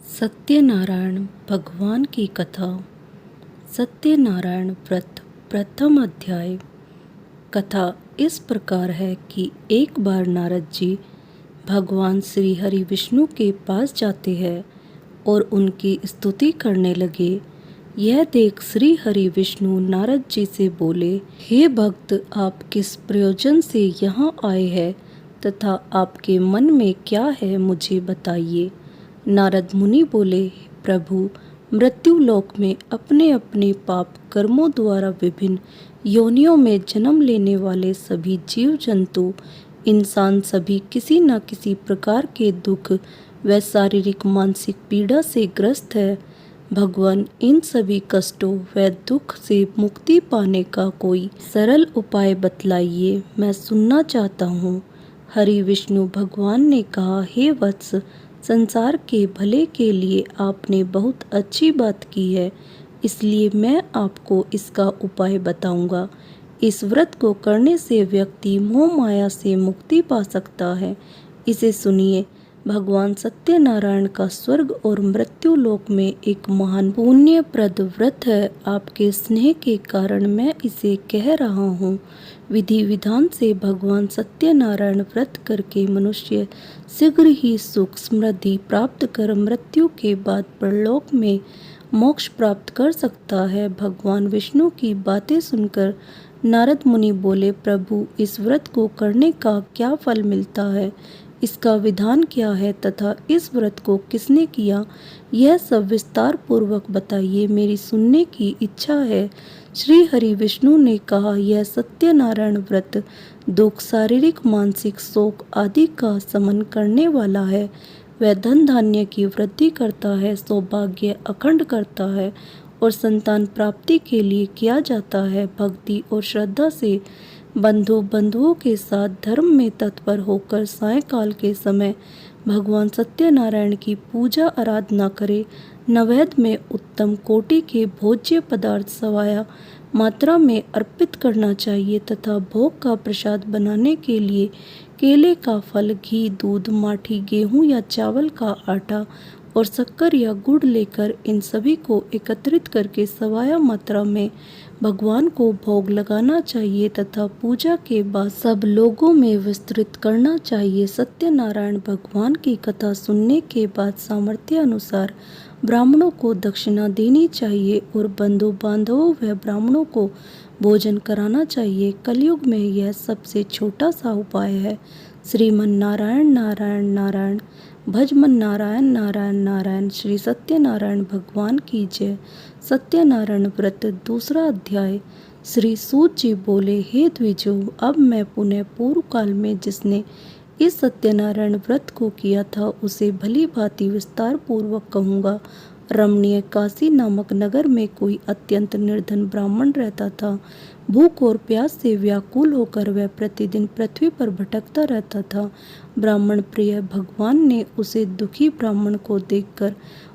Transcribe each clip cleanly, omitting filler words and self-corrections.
सत्यनारायण भगवान की कथा। सत्यनारायण व्रत प्रथम अध्याय। कथा इस प्रकार है कि एक बार नारद जी भगवान श्री हरि विष्णु के पास जाते हैं और उनकी स्तुति करने लगे। यह देख श्री हरि विष्णु नारद जी से बोले, हे भक्त, आप किस प्रयोजन से यहाँ आए हैं तथा आपके मन में क्या है, मुझे बताइए। नारद मुनि बोले, प्रभु, मृत्यु लोक में अपने अपने पाप कर्मों द्वारा विभिन्न योनियों में जन्म लेने वाले सभी जीव जंतु, इंसान सभी किसी न किसी प्रकार के दुख व शारीरिक मानसिक पीड़ा से ग्रस्त है। भगवान, इन सभी कष्टों व दुख से मुक्ति पाने का कोई सरल उपाय बतलाइए, मैं सुनना चाहता हूँ। हरि विष्णु भगवान ने कहा, हे वत्स, संसार के भले के लिए आपने बहुत अच्छी बात की है, इसलिए मैं आपको इसका उपाय बताऊंगा। इस व्रत को करने से व्यक्ति मोह माया से मुक्ति पा सकता है। इसे सुनिए। भगवान सत्यनारायण का स्वर्ग और मृत्यु लोक में एक महान पुण्यप्रद व्रत है। आपके स्नेह के कारण मैं इसे कह रहा हूँ। विधि विधान से भगवान सत्यनारायण व्रत करके मनुष्य शीघ्र ही सुख समृद्धि प्राप्त कर मृत्यु के बाद परलोक में मोक्ष प्राप्त कर सकता है। भगवान विष्णु की बातें सुनकर नारद मुनि बोले, प्रभु, इस व्रत को करने का क्या फल मिलता है, इसका विधान क्या है तथा इस व्रत को किसने किया, यह सब विस्तार पूर्वक बताइए, मेरी सुनने की इच्छा है। श्री हरि विष्णु ने कहा, यह सत्यनारायण व्रत दुख, शारीरिक मानसिक शोक आदि का शमन करने वाला है। वह धन धान्य की वृद्धि करता है, सौभाग्य अखंड करता है और संतान प्राप्ति के लिए किया जाता है। भक्ति और श्रद्धा से बंधुओं के साथ धर्म में तत्पर होकर सायंकाल के समय भगवान सत्यनारायण की पूजा आराधना करे। नैवेद्य में उत्तम कोटि के भोज्य पदार्थ सवाया मात्रा में अर्पित करना चाहिए तथा भोग का प्रसाद बनाने के लिए केले का फल, घी, दूध, माठी, गेहूं या चावल का आटा और शक्कर या गुड़ लेकर इन सभी को एकत्रित करके सवाया मात्रा में भगवान को भोग लगाना चाहिए तथा पूजा के बाद सब लोगों में विस्तृत करना चाहिए। सत्यनारायण भगवान की कथा सुनने के बाद सामर्थ्य अनुसार ब्राह्मणों को दक्षिणा देनी चाहिए और बंधु बांधवों व ब्राह्मणों को भोजन कराना चाहिए। कलयुग में यह सबसे छोटा सा उपाय है। श्रीमन नारायण नारायण नारायण, भजमन नारायण नारायण नारायण। श्री सत्यनारायण भगवान की जय। सत्यनारायण व्रत दूसरा अध्याय। श्री सूत जी बोले, हे द्विजों, अब मैं पुनः पूर्व काल में जिसने इस सत्यनारायण व्रत को किया था उसे भली भांति विस्तार पूर्वक कहूँगा। रमणीय काशी नामक नगर में कोई अत्यंत निर्धन ब्राह्मण रहता था। भूख और प्यास से व्याकुल होकर वह प्रतिदिन पृथ्वी पर भटकता रहता था। ब्राह्मण प्रिय भगवान ने उसे दुखी ब्राह्मण को देखकर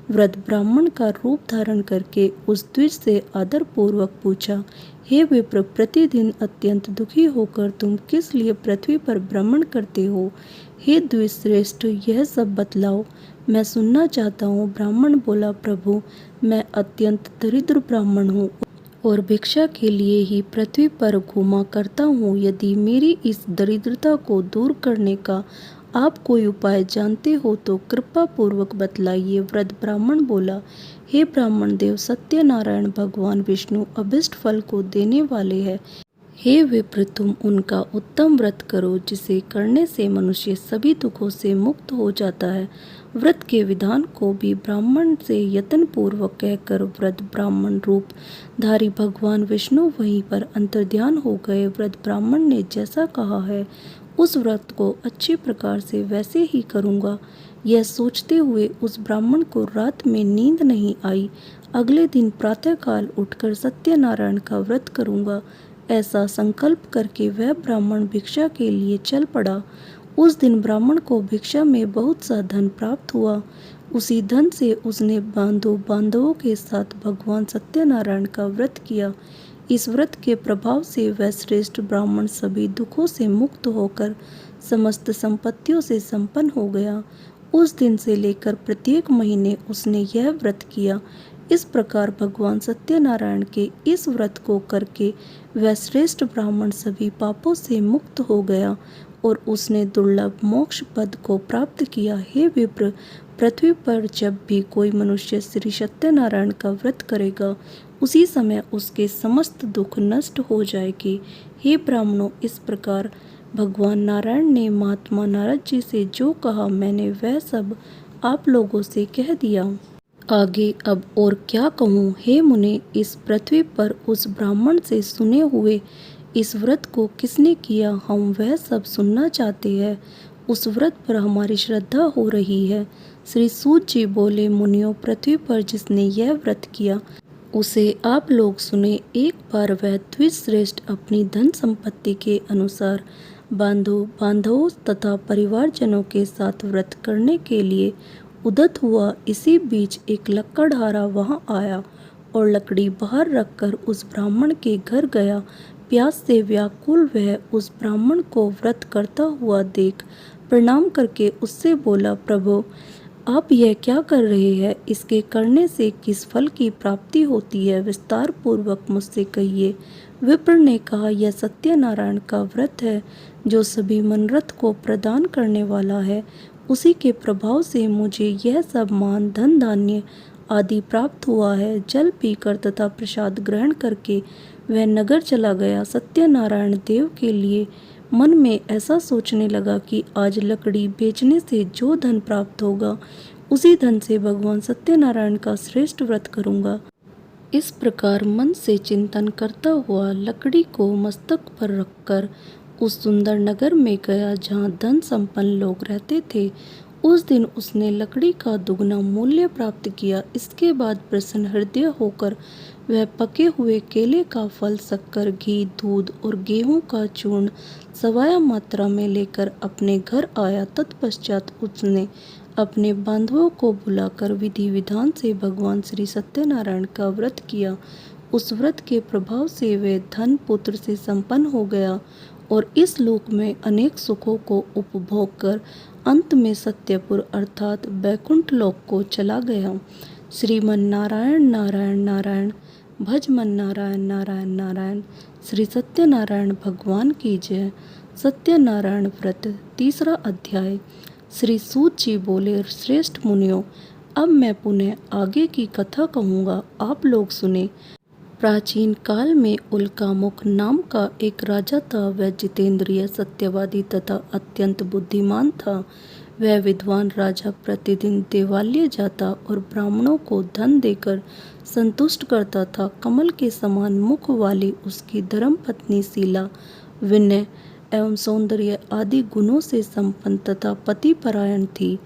वृद्ध ब्राह्मण का रूप धारण करके उस द्विज से आदर पूर्वक पूछा, हे विप्र, प्रतिदिन अत्यंत दुखी होकर तुम किस लिए पृथ्वी पर भ्रमण करते हो? हे द्विज श्रेष्ठ, यह सब बतलाओ, मैं सुनना चाहता हूँ। ब्राह्मण बोला, प्रभु, मैं अत्यंत दरिद्र ब्राह्मण हूँ और भिक्षा के लिए ही पृथ्वी पर घूमा करता हूँ। यदि मेरी इस दरिद्रता को दूर करने का आप कोई उपाय जानते हो तो कृपा पूर्वक बतलाइए। वृद्ध ब्राह्मण बोला, हे ब्राह्मण देव, सत्यनारायण भगवान विष्णु अभिष्ट फल को देने वाले हैं। हे विप्र, तुम उनका उत्तम व्रत करो जिसे करने से मनुष्य सभी दुखों से मुक्त हो जाता है। व्रत के विधान को भी ब्राह्मण से यत्न पूर्वक कहकर वृद्ध ब्राह्मण रूप धारी भगवान विष्णु वहीं पर अंतर्ध्यान हो गए। वृद्ध ब्राह्मण ने जैसा कहा है उस व्रत को अच्छी प्रकार से वैसे ही करूँगा। यह सोचते हुए उस ब्राह्मण को रात में नींद नहीं आई। अगले दिन प्रातःकाल उठकर सत्यनारायण का व्रत करूँगा, ऐसा संकल्प करके वह ब्राह्मण भिक्षा के लिए चल पड़ा। उस दिन ब्राह्मण को भिक्षा में बहुत सा धन प्राप्त हुआ। उसी धन से उसने बांधवों के साथ भगवान सत्यनारायण का व्रत किया। इस व्रत के प्रभाव से वह श्रेष्ठ ब्राह्मण सभी दुखों से मुक्त होकर समस्त संपत्तियों से संपन्न हो गया। उस दिन से लेकर प्रत्येक महीने उसने यह व्रत किया। इस प्रकार भगवान सत्यनारायण के इस व्रत को करके वह श्रेष्ठ ब्राह्मण सभी पापों से मुक्त हो गया और उसने दुर्लभ मोक्ष पद को प्राप्त किया। हे विप्र, पृथ्वी पर जब भी कोई मनुष्य श्री सत्यनारायण का व्रत करेगा, उसी समय उसके समस्त दुख नष्ट हो जाएंगे। हे ब्राह्मणों, इस प्रकार भगवान नारायण ने महात्मा नारद जी से जो कहा, मैंने वह सब आप लोगों से कह दिया। आगे अब और क्या कहूँ। हे मुने, इस पृथ्वी पर उस ब्राह्मण से सुने हुए इस व्रत को किसने किया, हम वह सब सुनना चाहते हैं। उस व्रत पर हमारी श्रद्धा हो रही है। श्री सूत जी बोले, मुनियों, पृथ्वी पर जिसने यह व्रत किया उसे आप लोग सुने। एक बार वह द्विजश्रेष्ठ अपनी धन संपत्ति के अनुसार बांधवों तथा परिवारजनों के साथ व्रत करने के लिए उद्यत हुआ। इसी बीच एक लकड़हारा वहां आया और लकड़ी बाहर रखकर उस ब्राह्मण के घर गया। प्यास से व्याकुल वह उस ब्राह्मण को व्रत करता हुआ देख प्रणाम करके उससे बोला, प्रभु, आप यह क्या कर रहे हैं? इसके करने से किस फल की प्राप्ति होती है? विस्तार पूर्वक मुझसे कहिए। विप्र ने कहा, यह सत्यनारायण का व्रत है जो सभी मनोरथ को प्रदान करने वाला है। उसी के प्रभाव से मुझे यह सब मान, धन, धान्य आदि प्राप्त हुआ है। जल पीकर तथा प्रसाद ग्रहण करके वह नगर चला गया। सत्यनारायण देव के लिए मन में ऐसा सोचने लगा कि आज लकड़ी बेचने से जो धन प्राप्त होगा, उसी धन से भगवान सत्यनारायण का श्रेष्ठ व्रत करूंगा। इस प्रकार मन से चिंतन करता हुआ लकड़ी को मस्तक पर रखकर उस सुंदर नगर में गया जहाँ धन संपन्न लोग रहते थे। उस दिन उसने लकड़ी का दुगना मूल्य प्राप्त किया। इसके बाद प्रसन्न हृदय होकर वह पके हुए केले का फल, शक्कर, घी, दूध और गेहूं का चूर्ण सवाया मात्रा में लेकर अपने घर आया। तत्पश्चात उसने अपने बांधवों को बुलाकर विधि विधान से भगवान श्री सत्यनारायण का व्रत किया। उस व्रत के प्रभाव से वह धन पुत्र से संपन्न हो गया और इस लोक में अनेक सुखों को उपभोग कर अंत में सत्यपुर अर्थात बैकुंठ लोक को चला गया। श्रीमन नारायण नारायण नारायण, भज मन नारायण नारायण नारायण। श्री सत्यनारायण भगवान की जय। सत्यनारायण व्रत, तीसरा अध्याय। श्री सूत जी बोले, श्रेष्ठ मुनियों, अब मैं पुनः आगे की कथा कहूँगा, आप लोग सुने। प्राचीन काल में उल्कामुख नाम का एक राजा था। वह जितेंद्रिय, सत्यवादी तथा अत्यंत बुद्धिमान था। वह विद्वान राजा प्रतिदिन देवालय जाता और ब्राह्मणों को धन देकर संतुष्ट करता था। कमल के समान मुख वाली उसकी धर्मपत्नी शीला, विनय एवं सौंदर्य आदि गुणों से संपन्न तथा पतिपरायण थी।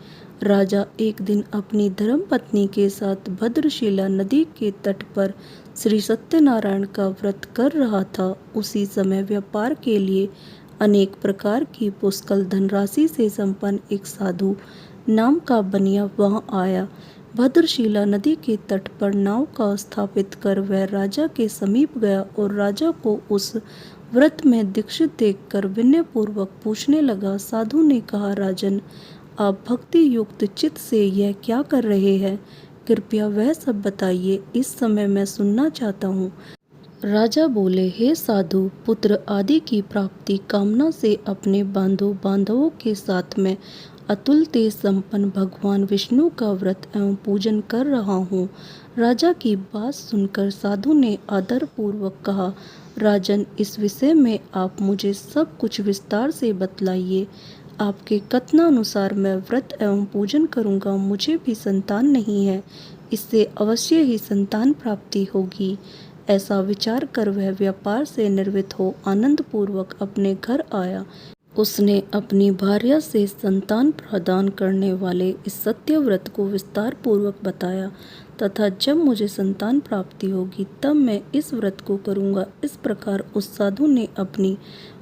राजा एक दिन अपनी धर्मपत्नी के साथ भद्रशिला नदी के तट पर श्री सत्यनारायण का व्रत कर रहा था। उसी समय व्यापार के लिए अनेक प्रकार की पुष्कल धनराशि से संपन्न एक साधु नाम का बनिया वहां आया। भद्रशिला नदी के तट पर नाव का स्थापित कर वह राजा के समीप गया और राजा को उस व्रत में दीक्षित देखकर विनयपूर्वक पूछने लगा। साधु ने कहा, राजन, आप भक्ति युक्त चित्त से यह क्या कर रहे हैं? कृपया वह सब बताइए, इस समय मैं सुनना चाहता हूँ। राजा बोले, हे साधु, पुत्र आदि की प्राप्ति कामना से अपने बांधवों के साथ में अतुल तेज संपन्न भगवान विष्णु का व्रत एवं पूजन कर रहा हूँ। राजा की बात सुनकर साधु ने आदर पूर्वक कहा, राजन, इस विषय में आप मुझे सब कुछ विस्तार से बतलाइए। आपके कथनानुसार मैं व्रत एवं पूजन करूँगा। मुझे भी संतान नहीं है, इससे अवश्य ही संतान प्राप्ति होगी। ऐसा विचार कर वह व्यापार से निर्वृत्त हो आनंद पूर्वक अपने घर आया। उसने अपनी भार्या से संतान प्रदान करने वाले इस सत्य व्रत को विस्तार पूर्वक बताया तथा जब मुझे संतान प्राप्ति होगी तब मैं इस व्रत को करूँगा। इस प्रकार उस साधु ने अपनी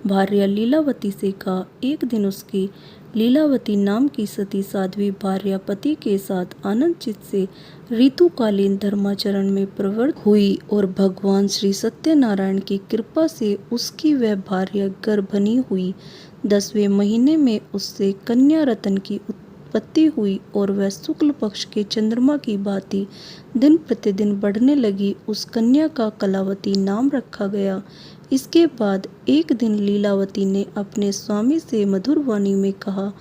भार्या लीलावती से कहा। एक दिन उसकी लीलावती नाम की सती साध्वी भार्या पति के साथ आनंद चित्त से ऋतुकालीन धर्माचरण में प्रवृत्त हुई और भगवान श्री सत्यनारायण की कृपा से उसकी वह भार्या गर्भणी हुई। 10वें महीने में उससे कन्या रत्न की उत्पत्ति हुई और वह शुक्ल पक्ष के चंद्रमा की भांति दिन प्रतिदिन बढ़ने लगी। उस कन्या का कलावती नाम रखा गया। इसके बाद एक दिन लीलावती ने अपने स्वामी से मधुर वाणी में कहा,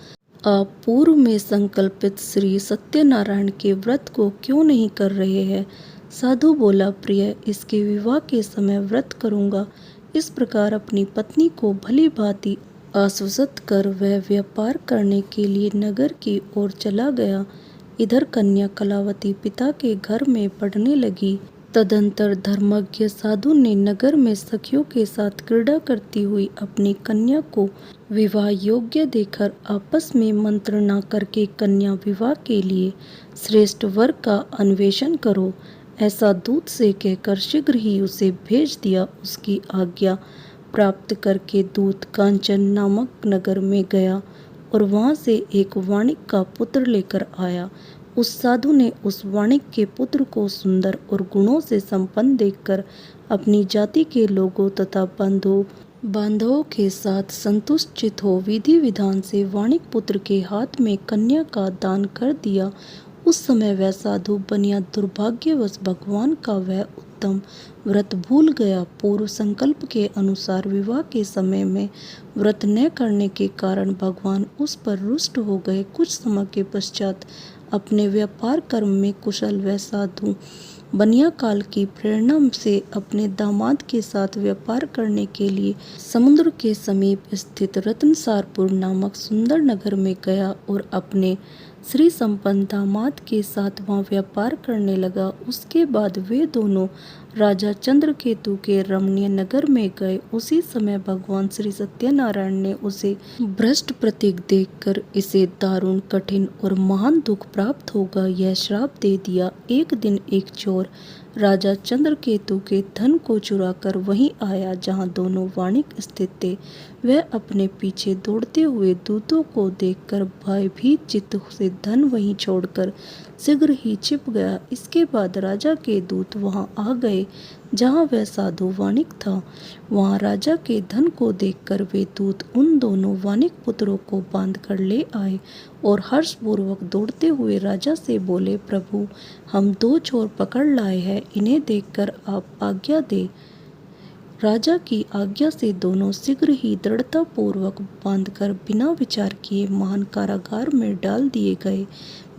आप पूर्व में संकल्पित श्री सत्यनारायण के व्रत को क्यों नहीं कर रहे हैं? साधु बोला, प्रिय, इसके विवाह के समय व्रत करूंगा। इस प्रकार अपनी पत्नी को भली भांति आश्वस्त कर वह व्यापार करने के लिए नगर की ओर चला गया। इधर कन्या कलावती पिता के घर में पढ़ने लगी। तदंतर धर्मज्ञ साधु ने नगर में सखियों के साथ क्रीड़ा करती हुई अपनी कन्या को विवाह योग्य देखकर आपस में मंत्रणा करके कन्या विवाह के लिए श्रेष्ठ वर का अन्वेषण करो, ऐसा दूत से कहकर शीघ्र ही उसे भेज दिया। उसकी आज्ञा प्राप्त करके दूत कांचन नामक नगर में गया और वहां से एक वाणिक का पुत्र लेकर आया। उस साधु ने उस वाणिक के पुत्र को सुंदर और गुणों से संपन्न देखकर अपनी जाति के लोगों तथा बांधवों के साथ संतुष्ट हो विधि विधान से वाणिक पुत्र के हाथ में कन्या का दान कर दिया। उस समय वह साधु बनिया दुर्भाग्यवश भगवान का वह उत्तम व्रत भूल गया। पूर्व संकल्प के अनुसार विवाह के समय में व्रत न करने के कारण भगवान उस पर रुष्ट हो गए। कुछ समय के पश्चात अपने व्यापार कर्म में कुशल वह साधु बनिया काल की प्रेरणा से अपने दामाद के साथ व्यापार करने के लिए समुद्र के समीप स्थित रत्नसारपुर नामक सुंदर नगर में गया और अपने श्री संपन्न दामाद के साथ वहां व्यापार करने लगा। उसके बाद वे दोनों राजा चंद्रकेतु के रमणीय नगर में गए। उसी समय भगवान श्री सत्यनारायण ने उसे भ्रष्ट प्रतीक देखकर इसे दारुण, कठिन और महान दुख प्राप्त होगा यह श्राप दे दिया। एक दिन एक चोर राजा चंद्रकेतु के धन को चुराकर वहीं आया जहां दोनों वाणिक स्थित थे। वह अपने पीछे दौड़ते हुए दूतों को देखकर भयभीत चित्त से धन वहीं छोड़कर शीघ्र ही छिप गया। इसके बाद राजा के दूत वहां आ गए जहां वह साधु वाणिक था। वहां राजा के धन को देखकर वे दूत उन दोनों वाणिक पुत्रों को बांध कर ले आए और हर्षपूर्वक दौड़ते हुए राजा से बोले, प्रभु, हम दो चोर पकड़ लाए हैं, इन्हें देखकर आप आज्ञा दे। राजा की आज्ञा से दोनों शीघ्र ही दृढ़ता पूर्वक बांधकर बिना विचार किए महान कारागार में डाल दिए गए।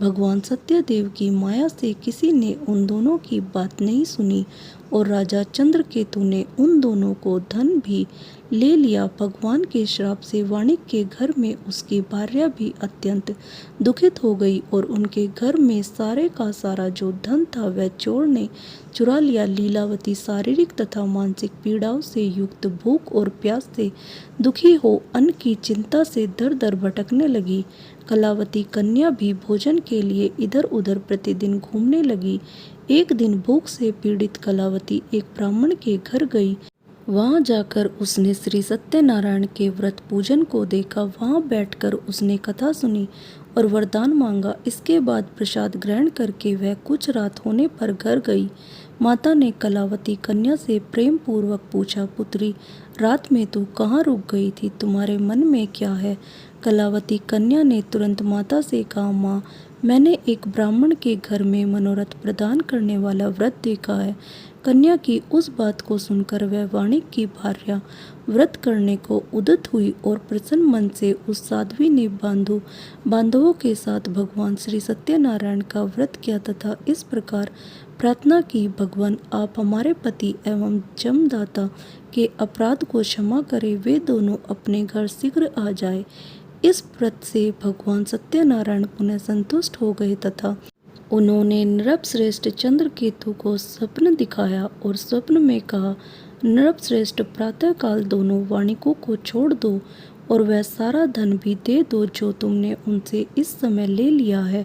भगवान सत्यदेव की माया से किसी ने उन दोनों की बात नहीं सुनी और राजा चंद्रकेतु ने उन दोनों को धन भी ले लिया। भगवान के श्राप से वाणिक के घर में उसकी भार्या भी अत्यंत दुखित हो गई और उनके घर में सारे का सारा जो धन था वह चोर ने चुरा लिया। लीलावती शारीरिक तथा मानसिक पीड़ाओं से युक्त भूख और प्यास से दुखी हो अन्न की चिंता से दर दर भटकने लगी। कलावती कन्या भी भोजन के लिए इधर उधर प्रतिदिन घूमने लगी। एक दिन भूख से पीड़ित कलावती एक ब्राह्मण के घर गई। वहां जाकर उसने श्री सत्यनारायण के व्रत पूजन को देखा। वहां बैठकर उसने कथा सुनी और वरदान मांगा। इसके बाद प्रसाद ग्रहण करके वह कुछ रात होने पर घर गई। माता ने कलावती कन्या से प्रेम पूर्वक पूछा, पुत्री, रात में तू कहाँ रुक गई थी? तुम्हारे मन में क्या है? कलावती कन्या ने तुरंत माता से कहा, माँ, मैंने एक ब्राह्मण के घर में मनोरथ प्रदान करने वाला व्रत देखा है। कन्या की उस बात को सुनकर वह वाणिक की भार्या व्रत करने को उद्यत हुई और प्रसन्न मन से उस साध्वी ने बांधवों के साथ भगवान श्री सत्यनारायण का व्रत किया तथा इस प्रकार प्रार्थना की, भगवान, आप हमारे पति एवं जमदाता के अपराध को क्षमा करें, वे दोनों अपने घर शीघ्र आ जाए। इस व्रत से भगवान सत्यनारायण पुनः संतुष्ट हो गए तथा उन्होंने नृपश्रेष्ठ चंद्रकेतु को स्वप्न दिखाया और स्वप्न में कहा, नृपश्रेष्ठ, प्रातःकाल दोनों वाणिकों को छोड़ दो और वह सारा धन भी दे दो जो तुमने उनसे इस समय ले लिया है,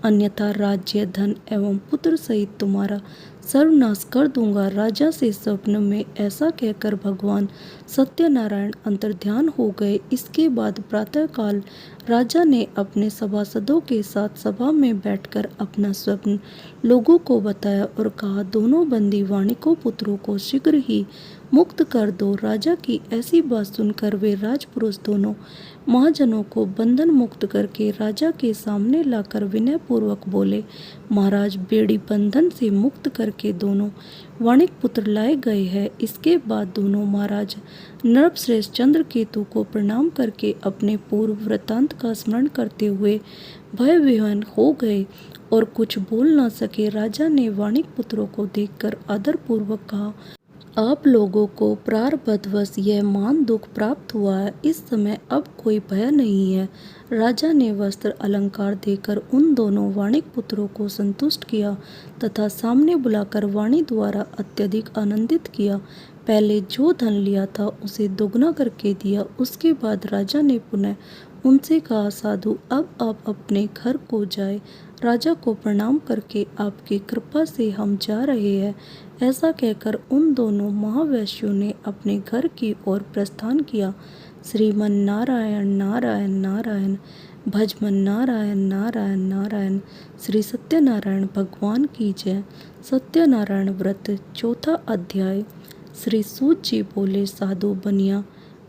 अन्यथा राज्य, धन एवं पुत्र सहित तुम्हारा सर्वनाश कर दूंगा। राजा से स्वप्न में ऐसा कहकर भगवान सत्यनारायण अंतर्ध्यान हो गए। इसके बाद प्रातःकाल राजा ने अपने सभासदों के साथ सभा में बैठकर अपना स्वप्न लोगों को बताया और कहा, दोनों बंदी वाणिकों पुत्रों को शीघ्र ही मुक्त कर दो। राजा की ऐसी बात सुनकर वे राजपुरुष दोनों महाजनों को बंधन मुक्त करके राजा के सामने लाकर विनय पूर्वक बोले, महाराज, बेड़ी बंधन से मुक्त करके दोनों वाणिक पुत्र लाए गए हैं। इसके बाद दोनों महाराज नरपश्रेष्ठ चंद्रकेतु को प्रणाम करके अपने पूर्व वृत्तांत का स्मरण करते हुए भय विह्वल हो गए और कुछ बोल न सके। राजा ने वाणिक पुत्रों को देखकर आदरपूर्वक कहा, आप लोगों को प्रारब्धवश यह मान दुख प्राप्त हुआ है। इस समय अब कोई भय नहीं है। राजा ने वस्त्र अलंकार देकर उन दोनों वाणिक पुत्रों को संतुष्ट किया तथा सामने बुलाकर वाणी द्वारा अत्यधिक आनंदित किया। पहले जो धन लिया था उसे दोगुना करके दिया। उसके बाद राजा ने पुनः उनसे कहा, साधु, अब आप अपने घर को जाए। राजा को प्रणाम करके आपकी कृपा से हम जा रहे हैं। ऐसा कहकर उन दोनों महावैश्यों ने अपने घर की ओर प्रस्थान किया। श्रीमन नारायण नारायण नारायण, भजमन नारायण नारायण नारायण। श्री सत्यनारायण भगवान की जय। सत्यनारायण व्रत चौथा अध्याय। श्री सूत जी बोले, साधु बनिया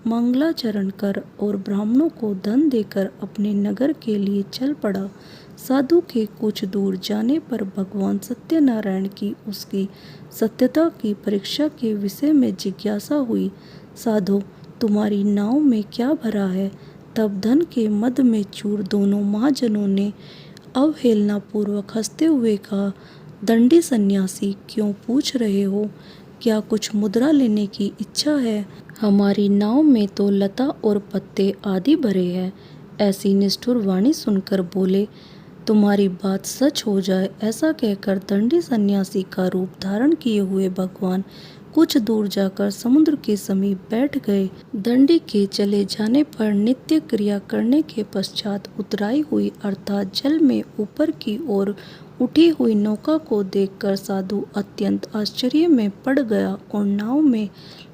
मंगलाचरण कर और ब्राह्मणों को धन देकर अपने नगर के लिए चल पड़ा। साधु के कुछ दूर जाने पर भगवान सत्यनारायण की उसकी सत्यता की परीक्षा के विषय में जिज्ञासा हुई। साधु, तुम्हारी नाव में क्या भरा है? तब धन के मद में चूर दोनों महाजनों ने अवहेलना पूर्वक हंसते हुए कहा, दंडी सन्यासी, क्यों पूछ रहे हो? क्या कुछ मुद्रा लेने की इच्छा है? हमारी नाव में तो लता और पत्ते आदि भरे हैं। ऐसी निष्ठुर वाणी सुनकर बोले, तुम्हारी बात सच हो जाए। ऐसा कहकर दंडी सन्यासी का रूप धारण किए हुए भगवान कुछ दूर जाकर समुद्र के समीप बैठ गए। दंडी के चले जाने पर नित्य क्रिया करने के पश्चात उतराई हुई अर्थात जल में ऊपर की ओर उठी हुई नौका को देखकर साधु अत्यंत आश्चर्य में पड़ गया और नाव में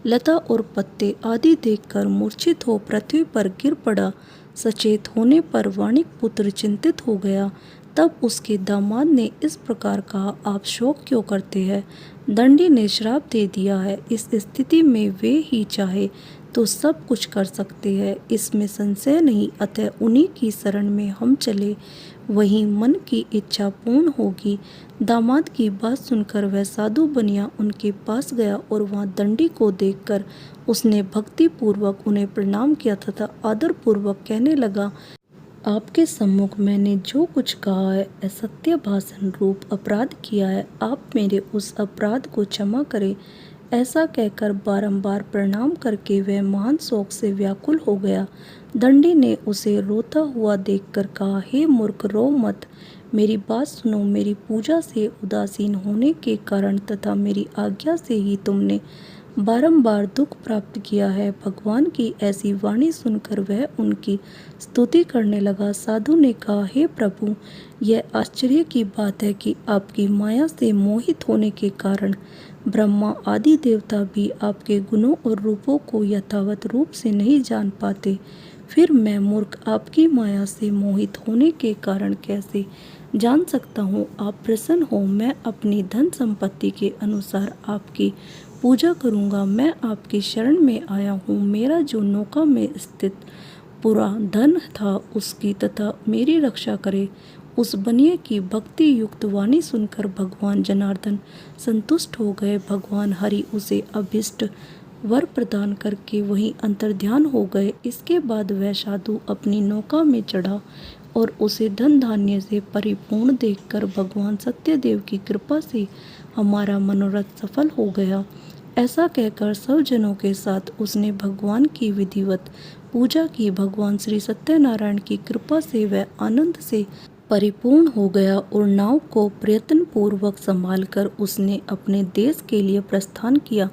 लता और पत्ते आदि देखकर मूर्छित हो पृथ्वी पर गिर पड़ा। सचेत होने पर वाणिक पुत्र चिंतित हो गया। तब उसके दामाद ने इस प्रकार कहा, आप शोक क्यों करते हैं? दंडी ने श्राप दे दिया है। इस स्थिति में वे ही चाहे तो सब कुछ कर सकते हैं, इसमें संशय नहीं। अतः उन्हीं की शरण में हम चले, वहीं मन की इच्छा पूर्ण होगी। दामाद की बात सुनकर वह साधु बनिया उनके पास गया और वहां दंडी को देखकर उसने भक्ति पूर्वक उन्हें प्रणाम किया तथा आदर पूर्वक कहने लगा, आपके सम्मुख मैंने जो कुछ कहा है, असत्य भाषण रूप अपराध किया है। आप मेरे उस अपराध को क्षमा करें। ऐसा कहकर बारंबार प्रणाम करके वह महान शोक से व्याकुल हो गया। दंडी ने उसे रोता हुआ देखकर कहा, हे मूर्ख, रो मत। मेरी बात सुनो। मेरी पूजा से उदासीन होने के कारण तथा मेरी आज्ञा से ही तुमने बारंबार दुख प्राप्त किया है। भगवान की ऐसी वाणी सुनकर वह उनकी स्तुति करने लगा। साधु ने कहा, हे प्रभु, यह आश्चर्य की बात है कि आपकी माया से मोहित होने के कारण ब्रह्मा आदि देवता भी आपके गुणों और रूपों को यथावत रूप से नहीं जान पाते। फिर मैं मूर्ख आपकी माया से मोहित होने के कारण कैसे जान सकता हूँ? आप प्रसन्न हो, मैं अपनी धन संपत्ति के अनुसार आपकी पूजा करूँगा। मैं आपकी शरण में आया हूँ। मेरा जो नौका में स्थित पूरा धन था उसकी तथा मेरी रक्षा करे। उस बनिए की भक्ति युक्त वाणी सुनकर भगवान जनार्दन संतुष्ट हो गए। भगवान हरि उसे अभिष्ट वर प्रदान करके वहीं अंतर्ध्यान हो गए। इसके बाद वह साधु अपनी नौका में चढ़ा और उसे धन धान्य से परिपूर्ण देखकर भगवान सत्यदेव की कृपा से हमारा मनोरथ सफल हो गया। ऐसा कहकर सब जनों के साथ उसने भगवान की विधिवत पूजा की। भगवान श्री सत्यनारायण की कृपा से वह आनंद से परिपूर्ण हो गया और नाव को प्रयत्न पूर्वक संभालकर उसने अपने देश के लिए प्रस्थान किया।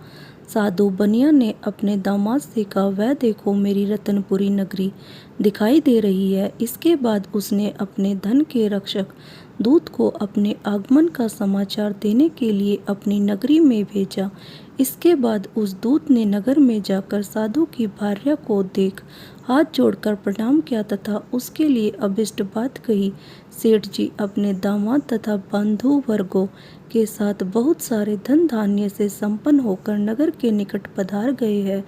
साधु बनिया ने अपने दामाद से कहा, वह देखो मेरी रतनपुरी नगरी दिखाई दे रही है। इसके बाद उसने अपने धन के रक्षक दूत को अपने आगमन का समाचार देने के लिए अपनी नगरी में भेजा। इसके बाद उस दूत ने नगर में जाकर साधु की भार्या को देख हाथ जोड़कर प्रणाम किया तथा उसके लिए अभिष्ट बात कही। सेठ जी अपने दामाद तथा बंधु वर्गों के साथ बहुत सारे धन धान्य से संपन्न होकर नगर के निकट पधार गए हैं।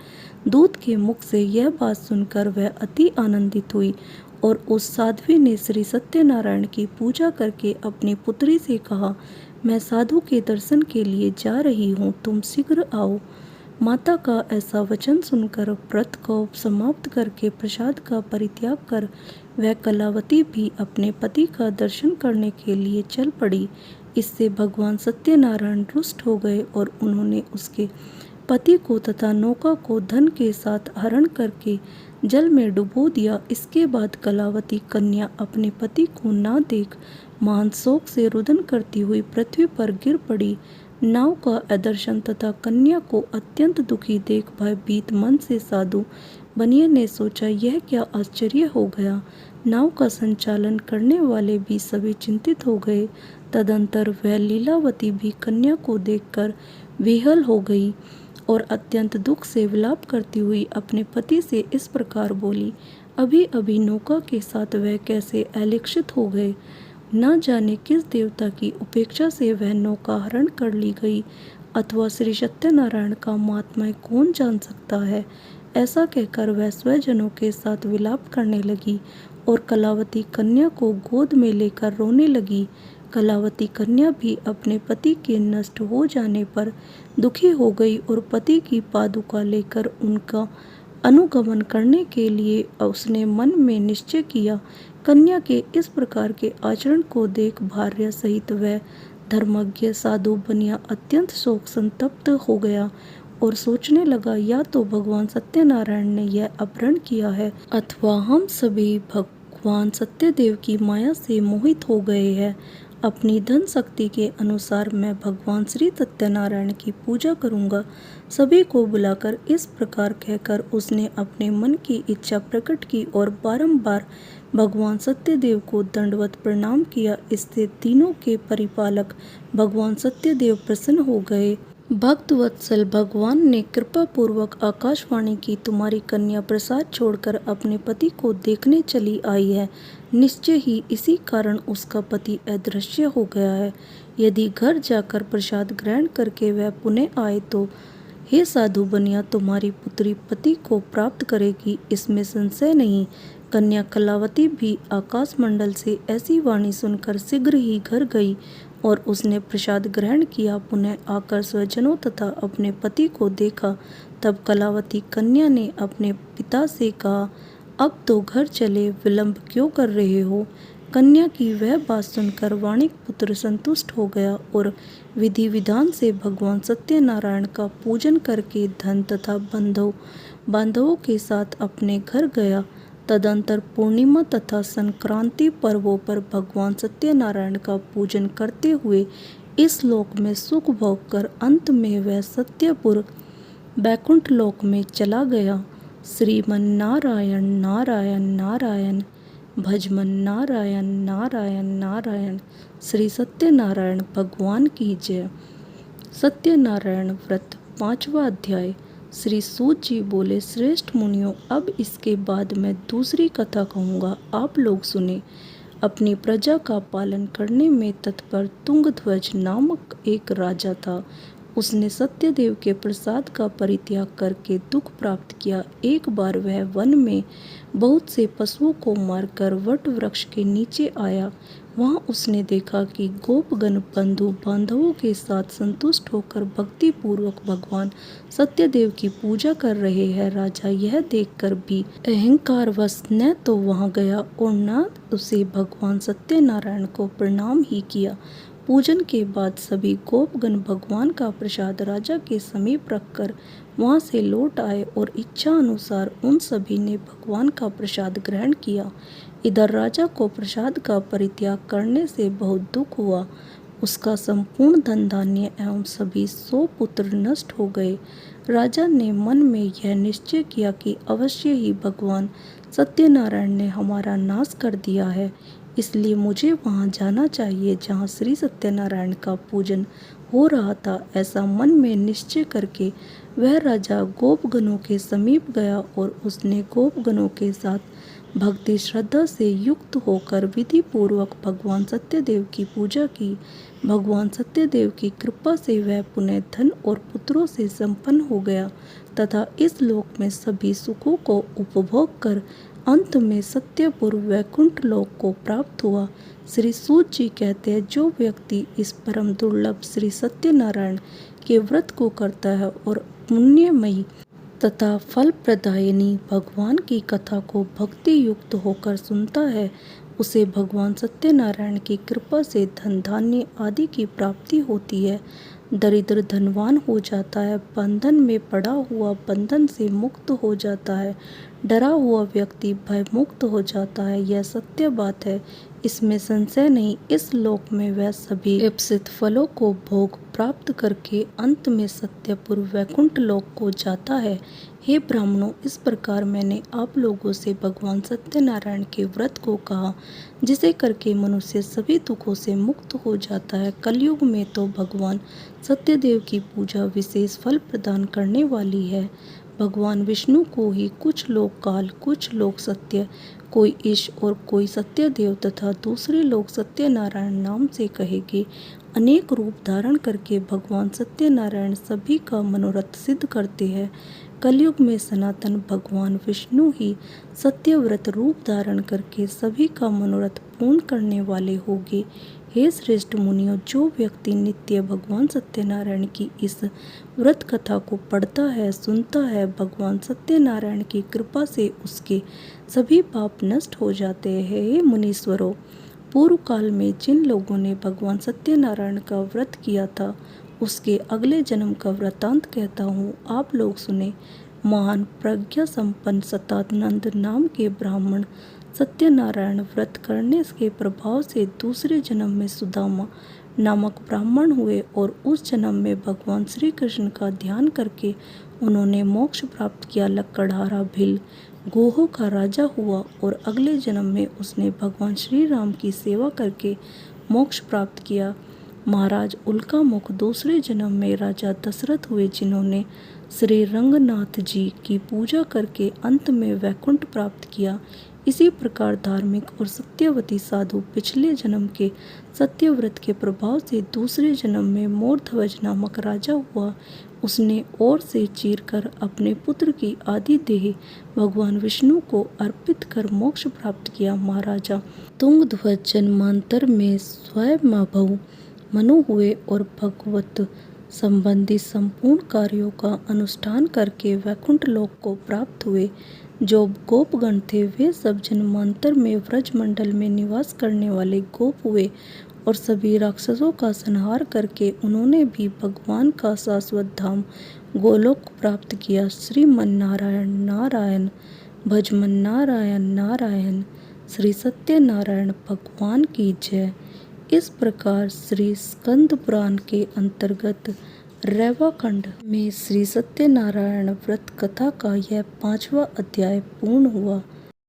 दूत के मुख से यह बात सुनकर वह अति आनंदित हुई और उस साध्वी ने श्री सत्यनारायण की पूजा करके अपनी पुत्री से कहा, मैं साधु के दर्शन के लिए जा रही हूँ, तुम शीघ्र आओ। माता का ऐसा वचन सुनकर व्रत को समाप्त करके प्रसाद का परित्याग कर वह कलावती भी अपने पति का दर्शन करने के लिए चल पड़ी। इससे भगवान सत्यनारायण रुष्ट हो गए और उन्होंने उसके पति को तथा नौका को धन के साथ हरण करके जल में डुबो दिया। इसके बाद कलावती कन्या अपने पति को ना देख महान शोक से रुदन करती हुई पृथ्वी पर गिर पड़ी। नाव का अदर्शन तथा कन्या को अत्यंत दुखी देख भयभीत मन से साधु बनिया ने सोचा, यह क्या आश्चर्य हो गया। नाव का संचालन करने वाले भी सभी चिंतित हो गए। तदंतर वह लीलावती भी कन्या को देखकर विह्वल हो गई और अत्यंत दुख से विलाप करती हुई अपने पति से इस प्रकार बोली, अभी अभी नौका के साथ वह कैसे अलिक्षित हो गए। न जाने किस देवता की उपेक्षा से वह नौका हरण कर ली गई, अथवा श्री सत्यनारायण का महात्म्य कौन जान सकता है। ऐसा कहकर वह स्वजनों के साथ विलाप करने लगी और कलावती कन्या को गोद में लेकर रोने लगी। कलावती कन्या भी अपने पति के नष्ट हो जाने पर दुखी हो गई और पति की पादुका लेकर उनका अनुगमन करने के लिए उसने मन में निश्चय किया। कन्या के इस प्रकार के आचरण को देख भार्या सहित वह धर्मज्ञ साधु बनिया अत्यंत शोक संतप्त हो गया और सोचने लगा, या तो भगवान सत्यनारायण ने यह अपहरण किया है अथवा हम सभी भगवान सत्यदेव की माया से मोहित हो गए हैं। अपनी धन शक्ति के अनुसार मैं भगवान श्री सत्यनारायण की पूजा करूंगा। सभी को बुलाकर इस प्रकार कहकर उसने अपने मन की इच्छा प्रकट की और बारंबार भगवान सत्यदेव को दंडवत प्रणाम किया। इससे तीनों के परिपालक भगवान सत्यदेव प्रसन्न हो गए। भक्त वत्सल भगवान ने कृपा पूर्वक आकाशवाणी की, तुम्हारी कन्या प्रसाद छोड़कर अपने पति को देखने चली आई है। निश्चय ही इसी कारण उसका पति अदृश्य हो गया है। यदि घर जाकर प्रसाद ग्रहण करके वह पुनः आए तो हे साधु बनिया, तुम्हारी पुत्री पति को प्राप्त करेगी, इसमें संशय नहीं। कन्या कलावती भी आकाश मंडल से ऐसी वाणी सुनकर शीघ्र ही घर गई और उसने प्रसाद ग्रहण किया। पुनः आकर स्वजनों तथा अपने पति को देखा। तब कलावती कन्या ने अपने पिता से कहा, अब तो घर चले, विलंब क्यों कर रहे हो। कन्या की वह बात सुनकर वाणिक पुत्र संतुष्ट हो गया और विधि विधान से भगवान सत्यनारायण का पूजन करके धन तथा बांधवों के साथ अपने घर गया। तदंतर पूर्णिमा तथा संक्रांति पर्वों पर भगवान सत्यनारायण का पूजन करते हुए इस लोक में सुख भोग कर अंत में वह सत्यपुर बैकुंठ लोक में चला गया। श्रीमन नारायण नारायण नारायण, भजमन नारायण नारायण नारायण। श्री सत्यनारायण भगवान की जय। सत्यनारायण व्रत 5वां अध्याय। श्री सूत जी बोले, श्रेष्ठ मुनियों, अब इसके बाद मैं दूसरी कथा कहूँगा, आप लोग सुने। अपनी प्रजा का पालन करने में तत्पर तुंगध्वज नामक एक राजा था। उसने सत्यदेव के प्रसाद का परित्याग करके दुख प्राप्त किया। एक बार वह वन में बहुत से पशुओं को मारकर वट वृक्ष के नीचे आया। वहां उसने देखा कि गोपगण बंधु बांधवों के साथ संतुष्ट होकर भक्ति पूर्वक भगवान सत्यदेव की पूजा कर रहे हैं। राजा यह देखकर भी अहंकारवश न तो वहां गया और न उसे भगवान सत्यनारायण को प्रणाम ही किया। पूजन के बाद सभी गोपगण भगवान का प्रसाद राजा के समीप रखकर वहां से लौट आए और इच्छा अनुसार उन सभी ने भगवान का प्रसाद ग्रहण किया। इधर राजा को प्रसाद का परित्याग करने से बहुत दुख हुआ। उसका संपूर्ण धन धान्य एवं सभी 100 पुत्र नष्ट हो गए। राजा ने मन में यह निश्चय किया कि अवश्य ही भगवान सत्यनारायण ने हमारा नाश कर दिया है, इसलिए मुझे वहाँ जाना चाहिए जहाँ श्री सत्यनारायण का पूजन हो रहा था। ऐसा मन में निश्चय करके वह राजा गोपगणों के समीप गया और उसने गोपगणों के साथ भक्ति श्रद्धा से युक्त होकर विधि पूर्वक भगवान सत्यदेव की पूजा की। भगवान सत्यदेव की कृपा से वह पुनः धन और पुत्रों से संपन्न हो गया तथा इस लोक में सभी सुखों को उपभोग कर अंत में सत्यपुर वैकुंठ लोक को प्राप्त हुआ। श्री सूत जी कहते हैं, जो व्यक्ति इस परम दुर्लभ श्री सत्यनारायण के व्रत को करता है और पुण्यमयी तथा फल प्रदायिनी भगवान की कथा को भक्ति युक्त होकर सुनता है, उसे भगवान सत्यनारायण की कृपा से धन धान्य आदि की प्राप्ति होती है। दरिद्र धनवान हो जाता है, बंधन में पड़ा हुआ बंधन से मुक्त हो जाता है, डरा हुआ व्यक्ति भय मुक्त हो जाता है। यह सत्य बात है, इसमें संशय नहीं। इस लोक में वह सभी इप्सित फलों को भोग प्राप्त करके अंत में सत्यपुर वैकुंठ लोक को जाता है। हे ब्राह्मणों, इस प्रकार मैंने आप लोगों से भगवान सत्यनारायण के व्रत को कहा, जिसे करके मनुष्य सभी दुखों से मुक्त हो जाता है। कलयुग में तो भगवान सत्यदेव की पूजा विशेष फल प्रदान करने वाली है। भगवान विष्णु को ही कुछ लोग काल, कुछ लोग सत्य, कोई ईश और कोई सत्यदेव तथा दूसरे लोग सत्यनारायण नाम से कहेंगे। अनेक रूप धारण करके भगवान सत्यनारायण सभी का मनोरथ सिद्ध करते हैं। कलयुग में सनातन भगवान विष्णु ही सत्यव्रत रूप धारण करके सभी का मनोरथ पूर्ण करने वाले होंगे। हे श्रेष्ठ मुनियों, जो व्यक्ति नित्य भगवान सत्यनारायण की इस व्रत कथा को पढ़ता है, सुनता है, भगवान सत्यनारायण की कृपा से उसके सभी पाप नष्ट हो जाते हैं। हे मुनीश्वरों, पूर्व काल में जिन लोगों ने भगवान सत्यनारायण का व्रत किया था, उसके अगले जन्म का वृतांत कहता हूँ, आप लोग सुने। महान प्रज्ञा संपन्न सतानंद नाम के ब्राह्मण सत्यनारायण व्रत करने के प्रभाव से दूसरे जन्म में सुदामा नामक ब्राह्मण हुए और उस जन्म में भगवान श्री कृष्ण का ध्यान करके उन्होंने मोक्ष प्राप्त किया। लक्कड़हारा भिल गोहों का राजा हुआ और अगले जन्म में उसने भगवान श्री राम की सेवा करके मोक्ष प्राप्त किया। महाराज उल्कामुख दूसरे जन्म में राजा दशरथ हुए, जिन्होंने श्री रंगनाथ जी की पूजा करके अंत में वैकुंठ प्राप्त किया। इसी प्रकार धार्मिक और सत्यवती साधु पिछले जन्म के सत्यव्रत के प्रभाव से दूसरे जन्म में मोरध्वज नामक राजा हुआ। उसने ओर से चीरकर अपने पुत्र की आदि देह भगवान विष्णु को अर्पित कर मोक्ष प्राप्त किया। महाराजा तुंगध्वज जन्मांतर में स्वयंभू मनु हुए और भगवत संबंधी संपूर्ण कार्यों का अनुष्ठान करके वैकुंठ लोक को प्राप्त हुए। जो गोपगण थे, वे सब जन्मांतर में व्रजमंडल में निवास करने वाले गोप हुए और सभी राक्षसों का संहार करके उन्होंने भी भगवान का शाश्वत धाम गोलोक प्राप्त किया। श्रीमन नारायण नारायण, भजमन नारायण नारायण, श्री सत्यनारायण भगवान की जय। इस प्रकार श्री स्कंद पुराण के अंतर्गत रेवाखंड में श्री सत्यनारायण व्रत कथा का यह 5वां अध्याय पूर्ण हुआ।